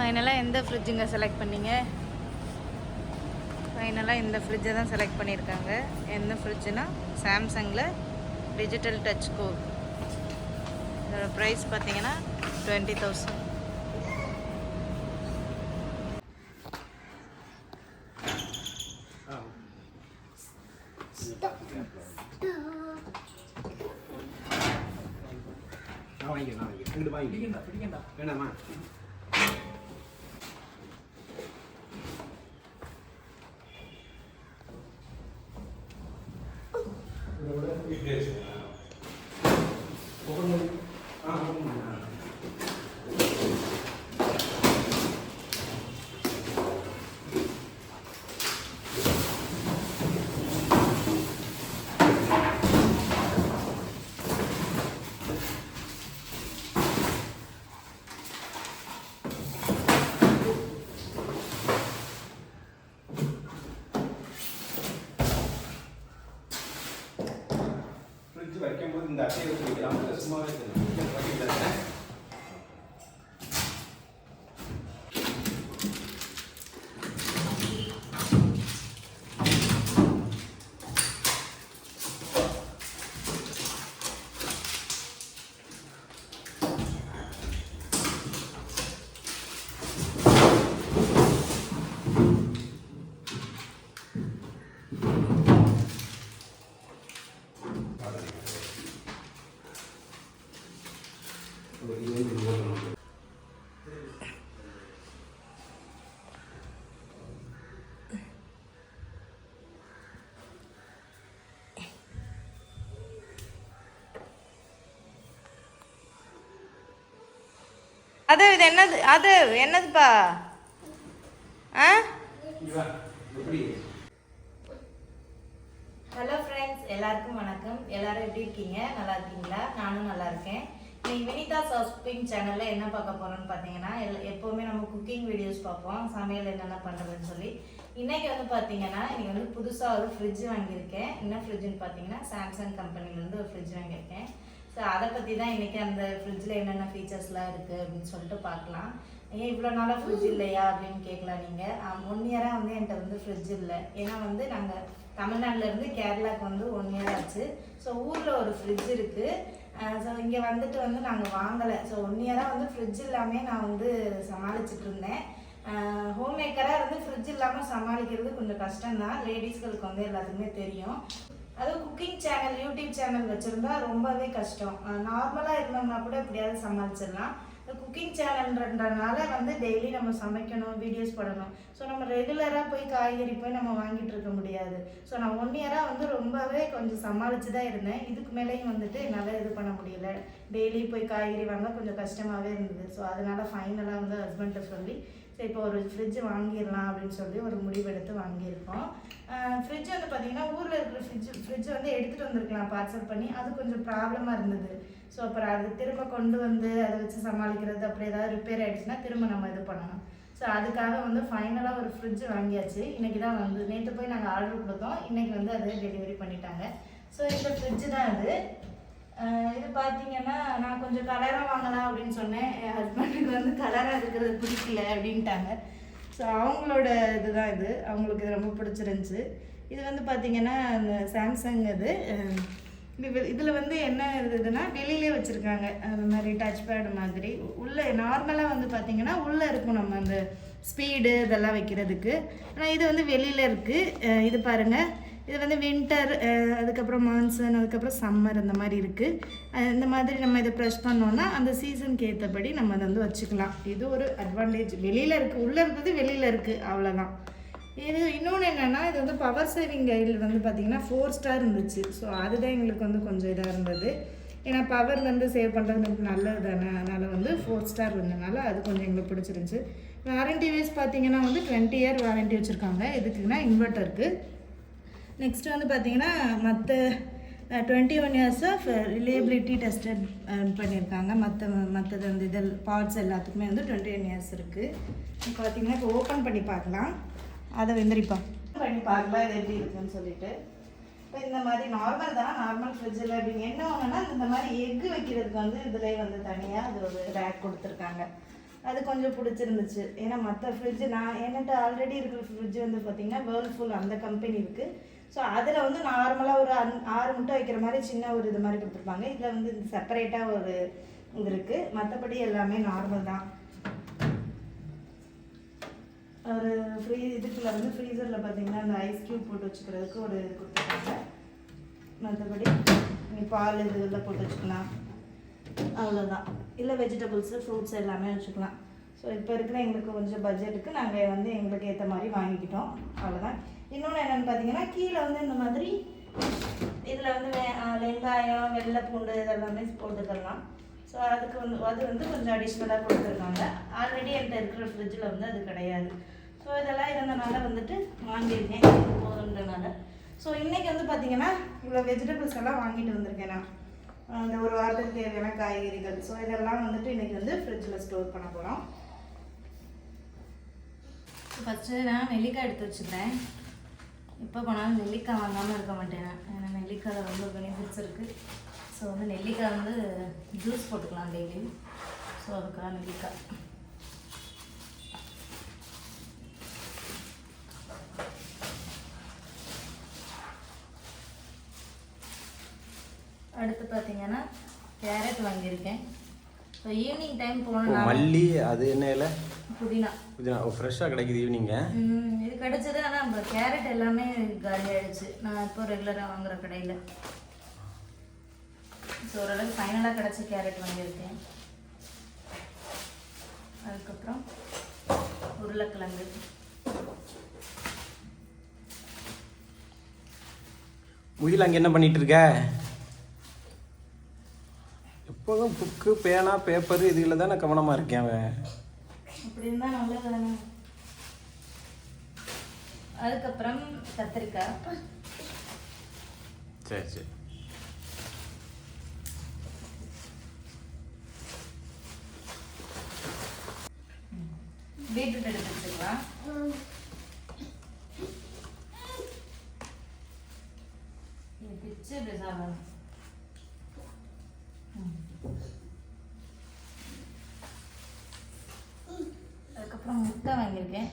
ஃபைனலாக எந்த ஃப்ரிட்ஜுங்க செலக்ட் பண்ணீங்க? ஃபைனலாக இந்த ஃப்ரிட்ஜை தான் செலக்ட் பண்ணியிருக்காங்க. எந்த ஃப்ரிட்ஜுனா சாம்சங்கில் டிஜிட்டல் டச் கோட். இதோட ப்ரைஸ் பார்த்தீங்கன்னா 20,000. வேணாமா? வைக்கும்போது இந்த அட்டையை வச்சு வைக்கலாம், சும்மாவே வைக்கிறேன். அது இது என்னது? அது என்னதுப்பா? ஆ ஹலோ ஃப்ரெண்ட்ஸ், எல்லாருக்கும் வணக்கம். எல்லாரும் எப்படி இருக்கீங்க? நல்லா இருக்கீங்களா? நானும் நல்லா இருக்கேன். இன்னைக்கு வினிதா ஷாப்பிங் சேனலில் என்ன பார்க்க போகிறோன்னு பார்த்தீங்கன்னா, எப்போவுமே நம்ம குக்கிங் வீடியோஸ் பார்ப்போம், சமையல் என்னென்ன பண்ணுறதுன்னு சொல்லி. இன்றைக்கி வந்து பார்த்தீங்கன்னா, இன்றைக்கி வந்து புதுசாக ஒரு ஃப்ரிட்ஜ் வாங்கியிருக்கேன். என்ன ஃப்ரிட்ஜுன்னு பார்த்தீங்கன்னா, சாம்சங் கம்பெனிலேருந்து ஒரு ஃப்ரிட்ஜ் வாங்கியிருக்கேன். ஸோ அதை பற்றி தான் இன்றைக்கி அந்த ஃப்ரிட்ஜில் என்னென்ன ஃபீச்சர்ஸ்லாம் இருக்குது அப்படின்னு சொல்லிட்டு பார்க்கலாம். ஏன் இவ்வளோ நாளாக ஃப்ரிட்ஜ் இல்லையா அப்படின்னு கேட்கலாம் நீங்கள். 1 இயராக வந்து என்கிட்ட வந்து ஃப்ரிட்ஜ் இல்லை. ஏன்னா வந்து நாங்கள் தமிழ்நாட்டிலேருந்து கேரளாவுக்கு வந்து 1 இயர் ஆச்சு. ஸோ ஊரில் ஒரு ஃப்ரிட்ஜ் இருக்குது. ஸோ இங்கே வந்துட்டு வந்து நாங்கள் வாங்கலை. ஸோ 1 இயராக வந்து ஃப்ரிட்ஜ் இல்லாமல் நான் வந்து சமாளிச்சுட்டு இருந்தேன். ஹோம் மேக்கராக இருந்து ஃப்ரிட்ஜ் இல்லாமல் சமாளிக்கிறது கொஞ்சம் கஷ்டம்தான். லேடிஸ்களுக்கு வந்து எல்லாத்துக்குமே தெரியும். அதுவும் குக்கிங் சேனல், யூடியூப் சேனல் வச்சுருந்தா ரொம்பவே கஷ்டம். நார்மலாக இருந்தோம்னா கூட எப்படியாவது சமாளிச்சிடலாம். இந்த குக்கிங் சேனல்ன்றனால வந்து டெய்லி நம்ம சமைக்கணும், வீடியோஸ் போடணும். ஸோ நம்ம ரெகுலராக போய் காய்கறி போய் நம்ம வாங்கிட்டு இருக்க முடியாது. ஸோ நான் 1 இயராக வந்து ரொம்பவே கொஞ்சம் சமாளித்து தான் இருந்தேன். இதுக்கு மேலேயும் வந்துட்டு என்னால் இது பண்ண முடியல. டெய்லி போய் காய்கறி வாங்க கொஞ்சம் கஷ்டமாகவே இருந்தது. ஸோ அதனால் ஃபைனலாக வந்து ஹஸ்பண்ட்டை சொல்லி சரி இப்போ ஒரு ஃப்ரிட்ஜ் வாங்கிடலாம் அப்படின்னு சொல்லி ஒரு முடிவெடுத்து வாங்கியிருக்கோம். ஃப்ரிட்ஜ் வந்து பார்த்திங்கன்னா ஊரில் இருக்கிற ஃப்ரிட்ஜ் வந்து எடுத்துகிட்டு வந்திருக்கலாம் பார்சல் பண்ணி. அது கொஞ்சம் ப்ராப்ளமாக இருந்தது. ஸோ அப்புறம் அது திரும்ப கொண்டு வந்து அதை வச்சு சமாளிக்கிறது, அப்படி ஏதாவது ரிப்பேர் ஆகிடுச்சுன்னா திரும்ப நம்ம இது பண்ணணும். ஸோ அதுக்காக வந்து ஃபைனலாக ஒரு ஃப்ரிட்ஜ் வாங்கியாச்சு. இன்றைக்கி தான் வந்து நேற்று போய் நாங்கள் ஆர்டர் கொடுத்தோம். இன்றைக்கி வந்து அதை டெலிவரி பண்ணிட்டாங்க. ஸோ இந்த ஃப்ரிட்ஜு தான் அது. இது பார்த்தீங்கன்னா நான் கொஞ்சம் கலராக வாங்கலாம் அப்படின்னு சொன்னேன். என் ஹஸ்பண்டுக்கு வந்து கலராக இருக்கிறது பிடிக்கல அப்படின்ட்டாங்க. ஸோ அவங்களோட இதுதான் இது. அவங்களுக்கு இது ரொம்ப பிடிச்சிருந்துச்சி. இது வந்து பார்த்திங்கன்னா இந்த சாம்சங் இது. இதில் வந்து என்ன இதுன்னா வெளியிலே வச்சுருக்காங்க. அந்த மாதிரி டச் பேடு மாதிரி. உள்ளே நார்மலாக வந்து பார்த்திங்கன்னா உள்ளே இருக்கும் நம்ம அந்த ஸ்பீடு இதெல்லாம் வைக்கிறதுக்கு. ஆனால் இது வந்து வெளியில் இருக்குது. இது பாருங்கள், இது வந்து வின்டர், அதுக்கப்புறம் மான்சூன், அதுக்கப்புறம் சம்மர் இந்த மாதிரி இருக்குது. இந்த மாதிரி நம்ம இதை ப்ரெஷ் பண்ணோன்னா அந்த சீசனுக்கு ஏற்றபடி நம்ம அதை வந்து வச்சுக்கலாம். இது ஒரு அட்வான்டேஜ். வெளியில் இருக்குது, உள்ளே இருக்கிறது வெளியில் இருக்குது, அவ்வளோதான். இது இன்னொன்று என்னென்னா, இது வந்து பவர் சேவிங் கைடில் வந்து பார்த்திங்கன்னா 4 ஸ்டார் இருந்துச்சு. ஸோ அதுதான் எங்களுக்கு வந்து கொஞ்சம் இதாக இருந்தது. ஏன்னா பவர் வந்து சேவ் பண்ணுறது நல்லது தானே. அதனால் வந்து 4 ஸ்டார் இருந்ததுனால அது கொஞ்சம் எங்களுக்கு பிடிச்சிருந்துச்சி. வாரண்டி வைஸ் பார்த்திங்கன்னா வந்து 20 இயர் வாரண்டி வச்சுருக்காங்க. எதுக்குன்னா இன்வெர்ட்டருக்கு. நெக்ஸ்ட்டு வந்து பார்த்திங்கன்னா மற்ற 21 இயர்ஸ் ஆஃப் ரிலேபிலிட்டி டெஸ்டட் பண்ணியிருக்காங்க. மற்றது வந்து இதில் பார்ட்ஸ் எல்லாத்துக்குமே வந்து 21 இயர்ஸ் இருக்குது. இப்போ பார்த்திங்கன்னா இப்போ ஓப்பன் பண்ணி பார்க்கலாம். அதை வெந்திரிப்பா பண்ணி பார்க்கலாம் இது எப்படி இருக்குன்னு சொல்லிட்டு. இப்போ இந்த மாதிரி நார்மல் தான், நார்மல் ஃப்ரிட்ஜில் அப்படிங்க என்ன ஒன்றுனா இந்த மாதிரி எக்கு வைக்கிறதுக்கு வந்து இதில் வந்து தனியாக அது ஒரு ரேக் கொடுத்துருக்காங்க. அது கொஞ்சம் பிடிச்சிருந்துச்சு. ஏன்னா மற்ற ஃப்ரிட்ஜு என்கிட்ட ஆல்ரெடி இருக்கிற ஃப்ரிட்ஜ் வந்து பார்த்திங்கன்னா வேர்ல்ஃபுல் அந்த கம்பெனி இருக்குது. ஸோ அதில் வந்து நார்மலாக ஒரு 6 முட்டை வைக்கிற மாதிரி சின்ன ஒரு இது மாதிரி கொடுத்துருப்பாங்க. இதில் வந்து செப்பரேட்டாக ஒரு இது இருக்குது. மற்றபடி எல்லாமே நார்மல் தான். ஒரு இதுக்குள்ள வந்து ஃப்ரீசரில் பார்த்தீங்கன்னா அந்த ஐஸ் க்யூப் போட்டு வச்சுக்கிறதுக்கு ஒரு இது கொடுத்துருக்காங்க. மற்றபடி பால் இதெல்லாம் போட்டு வச்சுக்கலாம், அவ்வளோதான். இல்லை வெஜிடபிள்ஸு ஃப்ரூட்ஸ் எல்லாமே வச்சுக்கலாம். ஸோ இப்போ இருக்கிற எங்களுக்கு கொஞ்சம் பட்ஜெட்டுக்கு நாங்கள் வந்து எங்களுக்கு ஏற்ற மாதிரி வாங்கிக்கிட்டோம், அவ்வளோதான். இன்னொன்று என்னென்னு பார்த்தீங்கன்னா கீழே வந்து இந்த மாதிரி இதில் வந்து வெங்காயம் வெள்ளை பூண்டு இதெல்லாமே போட்டுக்கலாம். ஸோ அதுக்கு அது வந்து கொஞ்சம் அடிஷ்னலாக கொடுத்துருக்காங்க. ஆல்ரெடி என்கிட்ட இருக்கிற ஃப்ரிட்ஜில் வந்து அது கிடையாது. ஸோ இதெல்லாம் இருந்தனால வந்துட்டு வாங்கியிருக்கேன் போதுன்றனால. ஸோ இன்றைக்கி வந்து பார்த்திங்கன்னா இவ்வளோ வெஜிடபிள்ஸ் எல்லாம் வாங்கிட்டு வந்திருக்கேன் நான், அந்த ஒரு வாரத்துக்கு தேவையான காய்கறிகள். ஸோ இதெல்லாம் வந்துட்டு இன்றைக்கி வந்து ஃப்ரிட்ஜில் ஸ்டோர் பண்ண போகிறோம். ஃபஸ்ட்டு நான் நெல்லிக்காய் எடுத்து வச்சுக்கிறேன். இப்போ போனாலும் நெல்லிக்காய் வாங்காமல் இருக்க மாட்டேன். ஏன்னா நெல்லிக்காயில் ரொம்ப பெனிஃபிட்ஸ் இருக்குது. ஸோ வந்து நெல்லிக்காய் வந்து ஜூஸ் போட்டுக்கலாம் டெய்லி. ஸோ அதுக்காக நெல்லிக்காய். அடுத்து பார்த்தீங்கன்னா கேரட் வாங்கியிருக்கேன். ஸோ ஈவினிங் டைம் போனால் மல்லி அது என்ன இல்லை புதினா ஃப்ரெஷ்ஷாக கிடைக்குது ஈவினிங்க. இது கிடைச்சது. ஆனால் நம்ம கேரட் எல்லாமே காலி ஆகிடுச்சு நான் இப்போ ரெகுலராக வாங்குகிற கடையில். ஸோ ஓரளவுக்கு ஃபைனலாக கிடச்சி கேரட் வாங்கியிருக்கேன். அதுக்கப்புறம் உருளைக்கிழங்கு. முகில் அங்கே என்ன பண்ணிகிட்டு இருக்க? எப்போதும் புக்கு பேனா பேப்பரு இதுகளில் தான் நான் கவனமாக இருக்கேன். அவன் அப்படி இருந்தால் நல்லதானே. அதுக்கப்புறம் கத்திரிக்காய். சரி சரி. பீட்ரூட் எடுத்து வச்சுக்கலாம். இது பிச்சு இப்படி சாப்பிடணும். அதுக்கப்புறம் முட்டை வாங்கியிருக்கேன்.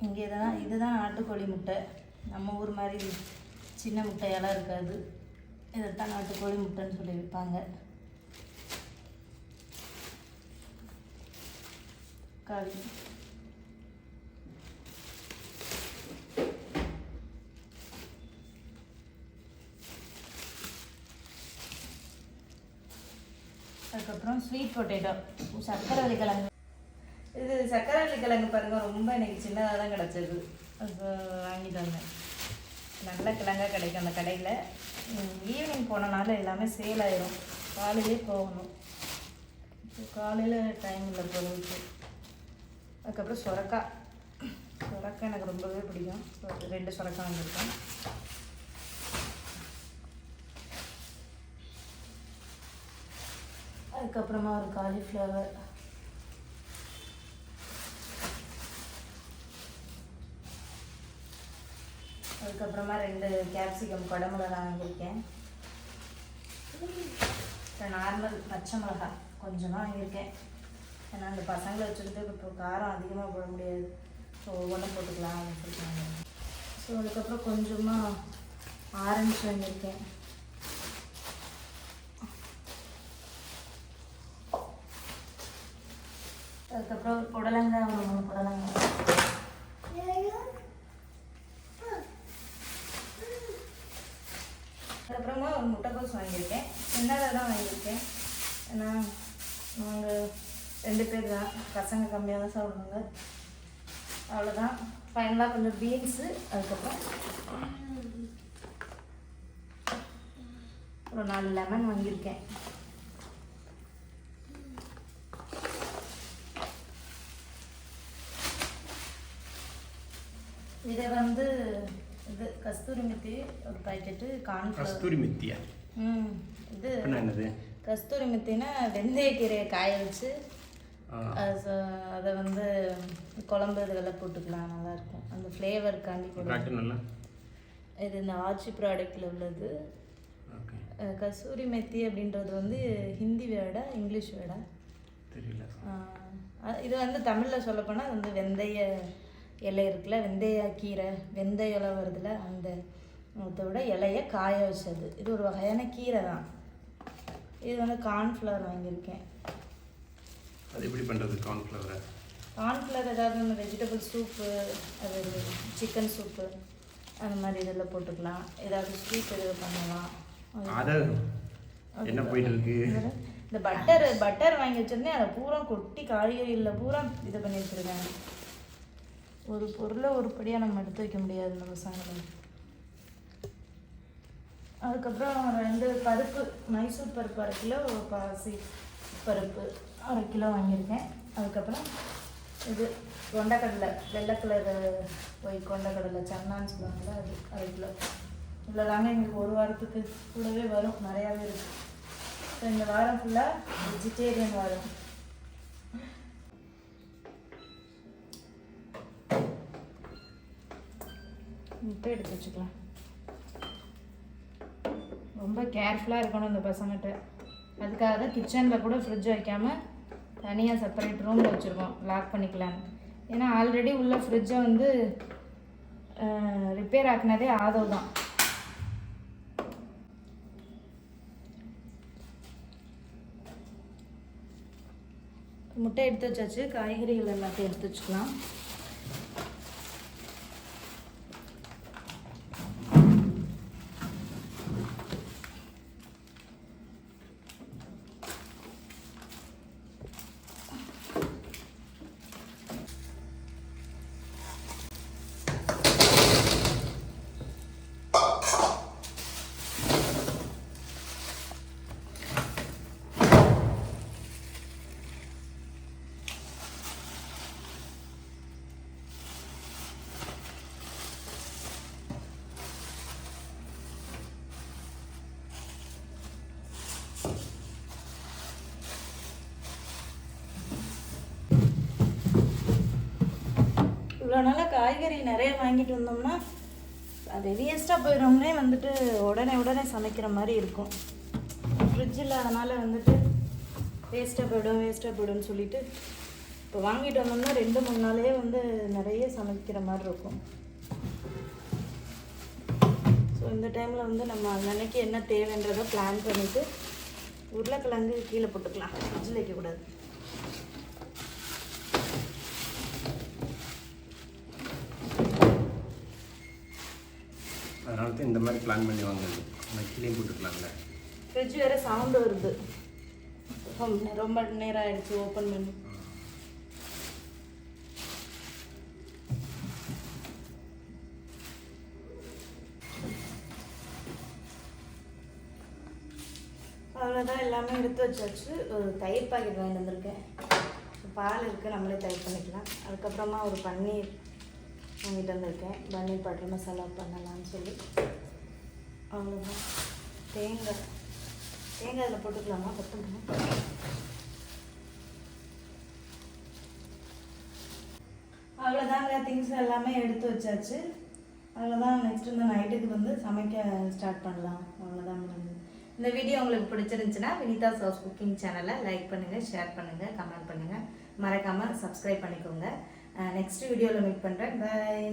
இங்கே இதுதான் நாட்டுக்கோழி முட்டை. நம்ம ஊர் மாதிரி சின்ன முட்டையெல்லாம் இருக்காது. இதைத்தான் நாட்டுக்கோழி முட்டைன்னு சொல்லி விற்பாங்க. காளி அதுக்கப்புறம் ஸ்வீட் பொட்டேட்டோ, சக்கரவள்ளி கிழங்கு. இது சக்கரவள்ளி கிழங்கு பாருங்கள், ரொம்ப எனக்கு சின்னதாக தான் கிடச்சிது. அது வாங்கிட்டு வந்தேன். நல்ல கிழங்காக கிடைக்கும் அந்த கடையில். ஈவினிங் போனனால எல்லாமே சேல் ஆயிரும். காலையிலே போகணும். காலையில் டைம் இல்லை போகிறதுக்கு. அதுக்கப்புறம் சுரக்காய் எனக்கு ரொம்பவே பிடிக்கும். 2 சுரக்காய் வந்துருக்கேன். அதுக்கப்புறமா ஒரு காலிஃப்ளவர். அதுக்கப்புறமா 2 கேப்சிகம் குடமிளகா வாங்கியிருக்கேன். நார்மல் பச்சை மிளகா கொஞ்சமாக வாங்கியிருக்கேன். ஏன்னா அந்த பசங்களை வச்சுக்கிட்டு இப்போ காரம் அதிகமாக போட முடியாது. ஸோ ஒவ்வொன்றும் போட்டுக்கலாம் அப்படின்னு சொல்லிட்டு. ஸோ அதுக்கப்புறம் கொஞ்சமாக ஆரஞ்சு வாங்கியிருக்கேன். அதுக்கப்புறம் புடலங்காய், ஒரு 3 புடலங்காய். அதுக்கப்புறமா ஒரு முட்டைக்கோஸ் வாங்கியிருக்கேன். சின்னதாக தான் வாங்கியிருக்கேன். ஏன்னா நாங்கள் 2 பேர் தான், பசங்க கம்மியாக தான் சாப்பிடுவாங்க. அவ்வளோதான். ஃபைனலாக கொஞ்சம் பீன்ஸு. அதுக்கப்புறம் ஒரு 4 லெமன் வாங்கியிருக்கேன். இதை வந்து இது கஸ்தூரி மெத்தி ஒரு பாக்கெட்டு, கார்ன்ஃப்ளவர். கஸ்தூரி மெத்தியா? இது என்னது கஸ்தூரி மெத்தினா வெந்தயக்கீரையை காய வச்சு அதை வந்து குழம்பு இதுகளில் போட்டுக்கலாம், நல்லாயிருக்கும். அந்த ஃப்ளேவருக்காண்டி போட்டுக்கலாம். இது இந்த ஆச்சி ப்ராடக்டில் உள்ளது. கஸ்தூரி மெத்தி அப்படின்றது வந்து ஹிந்தி வேர்டா இங்கிலீஷ் வேர்டா தெரியல. இது வந்து தமிழில் சொல்லப்போனால் வந்து வெந்தய இலை இருக்குல்ல, வெந்தய கீரை, வெந்தய இலை வருதுல, அந்த அதோட இலையை காய வச்சது. இது ஒரு வகையான கீரை தான். இது வந்து கார்ன்ஃப்ளவர் வாங்கியிருக்கேன். அது எப்படி பண்ணுறது கார்ன்ஃப்ளவரை? கார்ன்ஃப்ளவர் ஏதாவது இந்த வெஜிடபிள் சூப்பு, அது சிக்கன் சூப்பு அந்த மாதிரி இதில் போட்டுக்கலாம். ஏதாவது ஸ்வீட் இது பண்ணலாம். அதை என்ன போயிட்டு இருக்கு? இந்த பட்டர் வாங்கி வச்சிருந்தேன். அதை பூரா கொட்டி காய்கறியில் பூரா இது பண்ணி வச்சுருக்காங்க. ஒரு பொருளை ஒருபடியாக நம்ம எடுத்து வைக்க முடியாது இந்த பசங்களை. அதுக்கப்புறம் 2 பருப்பு, மைசூர் பருப்பு 1/2 கிலோ, பாசி பருப்பு 1/2 கிலோ வாங்கியிருக்கேன். அதுக்கப்புறம் இது கொண்டக்கடலை, வெள்ளை கலர் கொண்டக்கடலை சன்னான்னு சொல்லுவாங்கள்ல, அது 1/2 கிலோ. இவ்வளோ தாங்க எங்களுக்கு ஒரு வாரத்துக்கு கூடவே வரும், நிறையாவே இருக்குது. ஸோ இந்த வாரம் ஃபுல்லாக வெஜிடேரியன் வாரம். முட்டை எடுத்து வச்சுக்கலாம். ரொம்ப கேர்ஃபுல்லாக இருக்கணும் இந்த பசங்கிட்ட. அதுக்காக தான் கிச்சனில் கூட ஃப்ரிட்ஜ் வைக்காமல் தனியாக செப்பரேட் ரூமில் வச்சுருக்கோம், லாக் பண்ணிக்கலான்னு. ஏன்னா ஆல்ரெடி உள்ள ஃப்ரிட்ஜை வந்து ரிப்பேர் ஆக்குனதே ஆதவ் தான். முட்டை எடுத்து வச்சாச்சு. காய்கறிகள் எல்லாத்தையும் எடுத்து வச்சுக்கலாம். இவ்வளோ நாளாக காய்கறி நிறைய வாங்கிட்டு வந்தோம்னா அது வேஸ்ட்டாக போயிடும்னே வந்துட்டு உடனே சமைக்கிற மாதிரி இருக்கும். ஃப்ரிட்ஜில் அதனால் வந்துட்டு வேஸ்ட்டாக போய்டும்னு சொல்லிட்டு இப்போ வாங்கிட்டு வந்தோம்னா 2-3 நாளையே வந்து நிறைய சமைக்கிற மாதிரி இருக்கும். ஸோ இந்த டைமில் வந்து நம்ம அன்னைக்கு என்ன தேவைன்றதை பிளான் பண்ணிவிட்டு உருளைக்கிழங்கு கீழே போட்டுக்கலாம், ஃப்ரிட்ஜில் வைக்கக்கூடாது. அதனால தான் இந்த மாதிரி பிளான் பண்ணி வாங்குறது. கீழே போட்டுக்கலாம்ல. ஃப்ரிட்ஜ் வேறு சவுண்டு வருது, ரொம்ப நேரம் ஆகிடுச்சு ஓப்பன் பண்ணி. அவ்வளோதான், எல்லாமே எடுத்து வச்சாச்சு. ஒரு தயிர் பாக்கெட் வாங்கிட்டு வந்திருக்கேன். பால் இருக்குது, நம்மளே தயிர் பண்ணிக்கலாம். அதுக்கப்புறமா ஒரு பன்னீர் வாங்கிட்டு வந்திருக்கேன். பன்னீர் பட்டர் மசாலா பண்ணலான்னு சொல்லி. அவ்வளோதான். தேங்காய் அதில் போட்டுக்கலாமா? பத்துக்கணும். அவ்வளோதாங்க, திங்ஸ் எல்லாமே எடுத்து வச்சாச்சு. அவ்வளோதான். நெக்ஸ்ட் இந்த நைட்டுக்கு வந்து சமைக்க ஸ்டார்ட் பண்ணலாம். அவ்வளோதான். இந்த வீடியோ உங்களுக்கு பிடிச்சிருந்துச்சுன்னா வினிதா ஹவுஸ் குக்கிங் சேனலை லைக் பண்ணுங்கள், ஷேர் பண்ணுங்கள், கமெண்ட் பண்ணுங்கள். மறக்காமல் சப்ஸ்கிரைப் பண்ணிக்கோங்க. நெக்ஸ்ட் வீடியோவில் மீட் பண்ணுறேன். பாய்.